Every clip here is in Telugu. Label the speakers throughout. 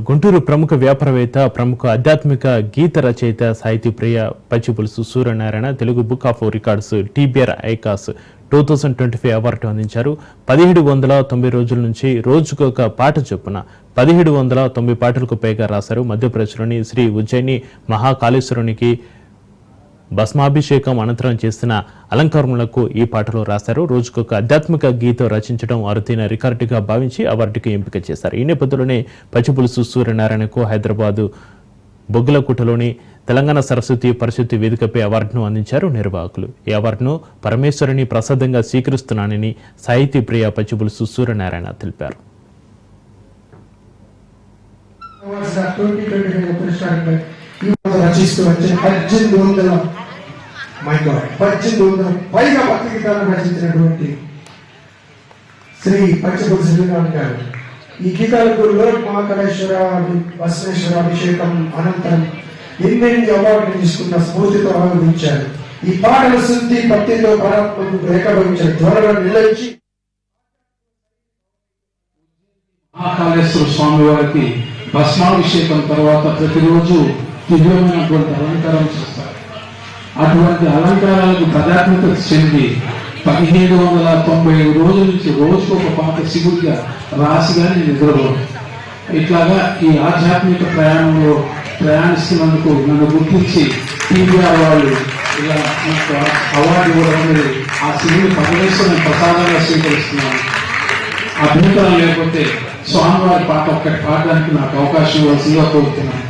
Speaker 1: గుంటూరు ప్రముఖ వ్యాపారవేత్త, ప్రముఖ ఆధ్యాత్మిక గీత రచయిత, సాహితీ ప్రియ Pachipulusu Suryanarayana Telugu book of records TBR icons 2025 award అందించారు. 1790 రోజుల నుంచి రోజుకొక పాట చొప్పున 1790 పాటలకు పైగా రాశారు. మధ్యప్రదేశ్లోని శ్రీ ఉజ్జయిని మహాకాళేశ్వరునికి భస్మాభిషేకం అనంతరం చేసిన అలంకారములకు ఈ పాటలు రాశారు. రోజుకొక ఆధ్యాత్మిక గీతం రచించడం అరుదైన రికార్డుగా భావించి అవార్డుకి ఎంపిక చేశారు. ఈ నేపథ్యంలోనే పచ్చిపులుసు సూర్యనారాయణకు హైదరాబాదు బొగ్గులకుటలోని తెలంగాణ సరస్వతి పరిషత్ వేదికపై అవార్డును అందించారు నిర్వాహకులు. ఈ అవార్డును పరమేశ్వరుని ప్రసాదంగా స్వీకరిస్తున్నానని సాహితీ ప్రియ పచ్చిపులుసు సూర్యనారాయణ తెలిపారు.
Speaker 2: పైగా భక్తి గీతాలను రచించినటువంటి శ్రీ పచ్చిపులుసు సూర్యనారాయణ గారు ఈ గీతాలకు లోక్ మహాకాళేశ్వర బసవేశ్వర అభిషేకం అనంతరం 8 అవార్డులు తీసుకున్న స్ఫూర్తితో ఆనందించారు. ఈ పాటల శుద్ధి భక్తితో పరాత్మకు ఏకభవించిన ధ్వరలో నిలచి
Speaker 3: మహాకాళేశ్వర స్వామి వారికి భస్మాభిషేకం తర్వాత ప్రతిరోజు దివ్యమైనటువంటి అలంకారం చేస్తారు. అటువంటి అలంకారాలకు ప్రాధాన్యత చెంది 1790 రోజుల నుంచి రోజుకొక పాట శివుడిగా రాసిగానే నిద్రపోదు. ఇట్లాగా ఈ ఆధ్యాత్మిక ప్రయాణంలో ప్రయాణిస్తున్నందుకు నన్ను గుర్తించి టీబీఆర్ వాళ్ళు ఇలా అవార్డు ఇవ్వడం అనేది ఆ శివుని పరమేశ్వరుని ప్రసాదంగా స్వీకరిస్తున్నాను. అభ్యంతరం లేకపోతే స్వామివారి పాట ఒక్కటి పాడడానికి నాకు అవకాశం ఇవ్వాల్సిందిగా కోరుతున్నాను.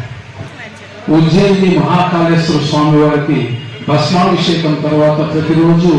Speaker 3: ఉజ్జయిని మహాకాళేశ్వర స్వామి వారికి భస్మాభిషేకం తర్వాత ప్రతిరోజు